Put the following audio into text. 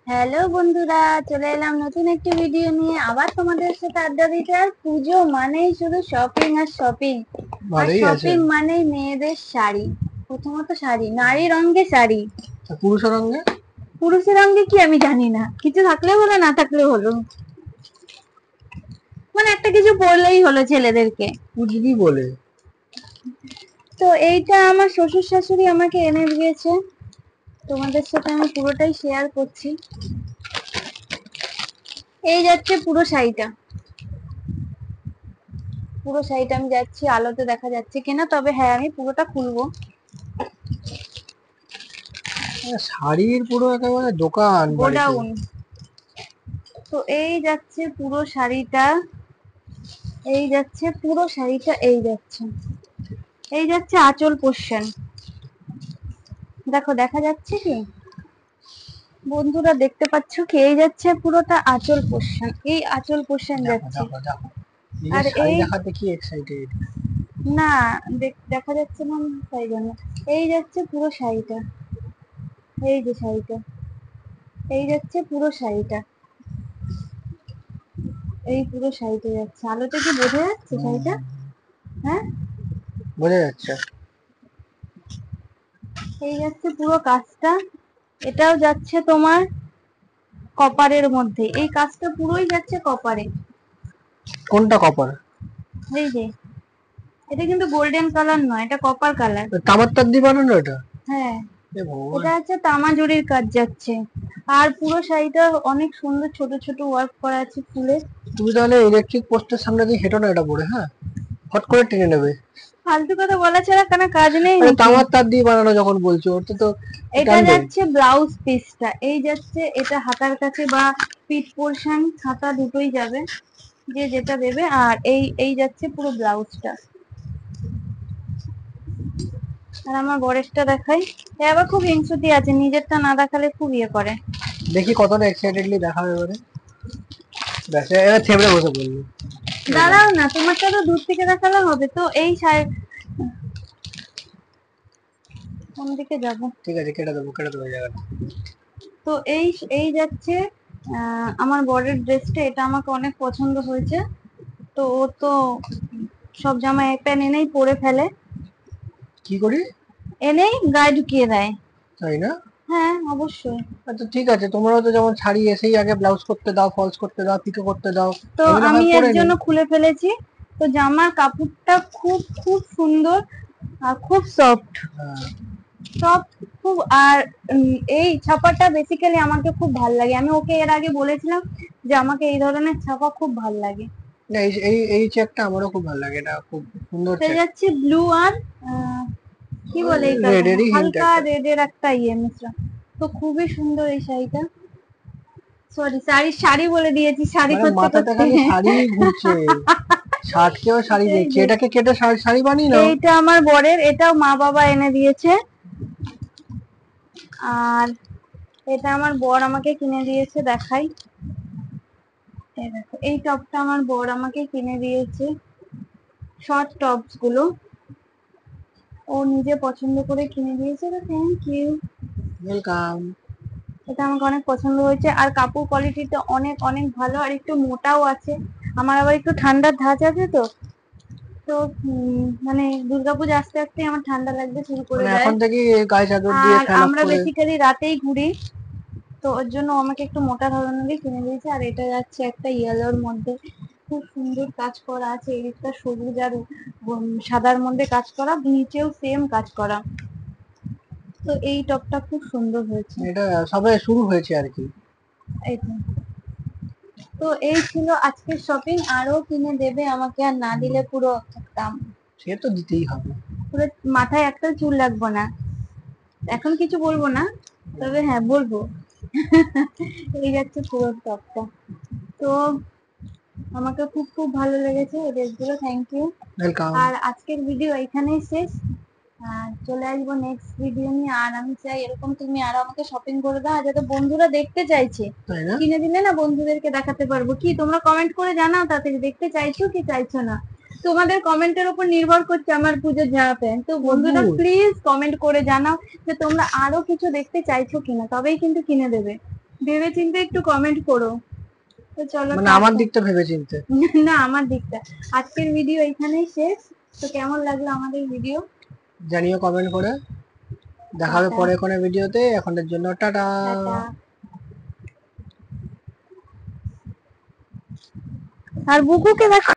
Hello বন্ধুরা, চলে এলাম নতুন একটি ভিডিও নিয়ে আবার তোমাদের সাথে আড্ডা দিতে। আর পুজো মানেই শুধু শপিং আর শপিং, আর ভালোই আছে। শপিং মানেই মেয়েদের শাড়ি। প্রথমত শাড়ি, নারী রঙে শাড়ি। পুরুষের রঙে পুরুষের রঙে কি আমি জানি না, কিছু থাকলেও হলো না থাকলেও হলো, মানে একটা কিছু পরলেই হলো ছেলেদেরকে। বুঝবি বলে। তো এইটা আমার শ্বশুর শাশুড়ি আমাকে এনে দিয়েছে, তোমাদের সাথে আমি পুরোটাই শেয়ার করছি। এই যাচ্ছে পুরো শাড়িটা, পুরো শাড়িটা আমি যাচ্ছি, আলোতে দেখা যাচ্ছে কিনা, তবে হ্যাঁ আমি পুরোটা খুলবো। শাড়ির পুরো একেবারে দোকান বাড়িতে। গোডাউন। তো এই যাচ্ছে পুরো শাড়িটা, এই যাচ্ছে পুরো শাড়িটা, এই যাচ্ছে আঁচল পোর্শন। দেখো দেখা যাচ্ছে কি বন্ধুরা, দেখতে পাচ্ছ কি? এই যাচ্ছে পুরোটা আঁচল পোর্শন, এই আঁচল পোর্শন দেখো যাচ্ছে। দেখো দেখো, নিজের আর শাড়ি এই দেখাতে কি এক্সাইটেড। না, দেখা যাচ্ছে না তাই জন্য। এই যাচ্ছে পুরো শাড়িটা, এই যে শাড়িটা, এই যাচ্ছে পুরো শাড়িটা, এই পুরো শাড়িটা যাচ্ছে। আলোতে কি বোঝা যাচ্ছে শাড়িটা? হ্যাঁ, বোঝা যাচ্ছে। এই যাচ্ছে পুরো কাজটা। এটাও যাচ্ছে তোমার কপারের মধ্যে, এই কাজটা পুরোই যাচ্ছে কপারে। কোনটা কপার? এই যে এটা কিন্তু গোল্ডেন কালার নয়, এটা কপার কালার। তামার তার দিয়ে বানানো এটা? হ্যাঁ, এ ভগবান। এটা হচ্ছে তামা জরির কাজ যাচ্ছে। আর পুরো শাড়িটা অনেক সুন্দর ছোট ছোট ওয়ার্ক করা আছে ফুলের। তুমি তাহলে ইলেকট্রিক পোস্টের সামনে দিয়ে হেঁটো না এটা পরে, হ্যাঁ? হট করে টেনে নেবে। ফালতু কথা বলা ছাড়া কোনো কাজ নেই আরে নাকি? তামার তার দিয়ে বানানো যখন বলছো ওটা তো এটা টানবে। যাচ্ছে ব্লাউজ পিসটা, এই যাচ্ছে এটা হাতার কাছে বা পিঠ পোর্শন, হাতা দুটোই যাবে, যে যেটা দেবে। আর এই এই যাচ্ছে পুরো ব্লাউজটা। আর আমার বরেরটা দেখাই, এ আবার খুব হিংসুটি আছে, নিজেরটা না দেখালে খুব ইয়ে করে। দেখি কতটা এক্সাইটেডলি দেখাবে এবারে। ব্যাস এবার থেমড়ে বসে পড়লো। দাঁড়াও না, তোমারটা তো দূর থেকে দেখালে হবে তো। এই কোন দিকে যাব? ঠিক আছে, কেটে দেবো জায়গাটা। তো এই এই যাচ্ছে আমার বরের ড্রেসটা, এটা আমাকে অনেক পছন্দ হয়েছে। তো ও তো সব জামা এক প্যান্ট এনেই পরে ফেলে, কি করি? এনেই গায়ে ঢুকিয়ে দেয়। তাই না? হ্যাঁ অবশ্যই। আচ্ছা ঠিক আছে, তোমরাও তো যেমন শাড়ি এসেই আগে ব্লাউজ করতে দাও, ফলস করতে দাও, পিকো করতে দাও। তো আমি না আমি হয় এর করে নিই। জন্য খুলে ফেলেছি। তো জামার কাপড়টা খুব খুব সুন্দর আর খুব সফট, হ্যাঁ। সব খুব। আর এই ছাপাটা বেসিক্যালি আমাকে খুব ভাল লাগে। আমি ওকে এর আগে বলেছিলাম যে আমাকে এই ধরনের ছাপা খুব ভাল লাগে। না, এই এই এই চেকটা আমারও খুব ভালো লাগে, এটা খুব সুন্দর সে চেক। যাচ্ছে ব্লু আর কি বলে এই কালার, রেডেরই হিন্ট হালকা একটা। রেডের একটা ইয়ে মিশ্রণ। তো খুবই সুন্দর এই শাড়িটা। সরি, শাড়ি বলে দিয়েছি, শাড়ি মানে করতে মাথাটা করতে। খালি শাড়ি ঘুরছে। শার্টকেও শাড়ি এই দেখছি, যে এটাকে কেটে শাড়ি বানিয়ে নাও। এইটা আমার বরের, এটাও মা বাবা এনে দিয়েছে। আর এটা আমার বর আমাকে কিনে দিয়েছে, দেখাই। এই দেখো, এই টপটা আমার বর আমাকে কিনে দিয়েছে, শর্ট টপস গুলো ও নিজে পছন্দ করে কিনে দিয়েছে। তো থ্যাংক ইউ। ওয়েলকাম। এটা আমাকে অনেক পছন্দ হয়েছে, আর কাপড় কোয়ালিটিটা অনেক অনেক ভালো, আর একটু মোটাও আছে। আমার আবার একটু ঠান্ডার ধাঁচ আছে তো। তো মানে দুর্গাপূজা আস্তে আস্তে আমার ঠান্ডা লাগতে শুরু করে মানে দেয়। এখন থেকে গায়ে চাদর দিয়ে আর ফ্যান অফ আমরা করে। বেসিক্যালি রাতেই ঘুরি, তো ওর জন্য ও আমাকে একটু মোটা ধরনেরই কিনে দিয়েছে। আর এটা যাচ্ছে একটা ইয়েলোর মধ্যে, খুব সুন্দর কাজ করা আছে। এদিকটা সবুজ আর সাদার মধ্যে কাজ করা, নিচেও সেম কাজ করা। তো এই টপটা খুব সুন্দর হয়েছে। এটা সবে শুরু হয়েছে আর কি। এই তো। তো এই ছিল আজকের শপিং। আরো কিনে দেবে আমাকে, আর না দিলে পুরো একদম, সে তো দিতেই হবে। পুরো মাথায় একটা চুল লাগবো না। এখন কিছু বলবো না, তবে হ্যাঁ বলবো। এই যাচ্ছে পুরো টপটা। তো আমাকে খুব খুব ভালো লেগেছে এই ড্রেসগুলো, থ্যাংক ইউ। ওয়েলকাম। আর আজকের ভিডিও এখানেই শেষ। চলে আসবো নেক্সট ভিডিও নিয়ে। আর আমি চাই এরকম তুমি আরো আমাকে শপিং করে দাও, আর যাতে বন্ধুরা দেখতে চাইছে, তাই না? কিনে দিলে না বন্ধুদেরকে দেখাতে পারবো। কি তোমরা কমেন্ট করে জানাও তাতে দেখতে চাইছো কি চাইছো না। তোমাদের কমেন্টের উপর নির্ভর করছে আমার পুজোর জামা প্যান্ট। তো বন্ধুরা প্লিজ কমেন্ট করে জানাও যে তোমরা আরো কিছু দেখতে চাইছো কিনা, তবেই কিন্তু কিনে দেবে। ভেবে চিন্তে একটু কমেন্ট করো। তো চলো মানে আমার দিকটা ভেবে চিনতে। না আমার দিকটা। আজকের ভিডিও এখানেই শেষ। তো কেমন লাগলো আমাদের ভিডিও জানিও কমেন্ট করে। দেখা হবে পরে কোনো ভিডিওতে, এখনের জন্য টাটা। টাটা। আর বুকুকে দেখো।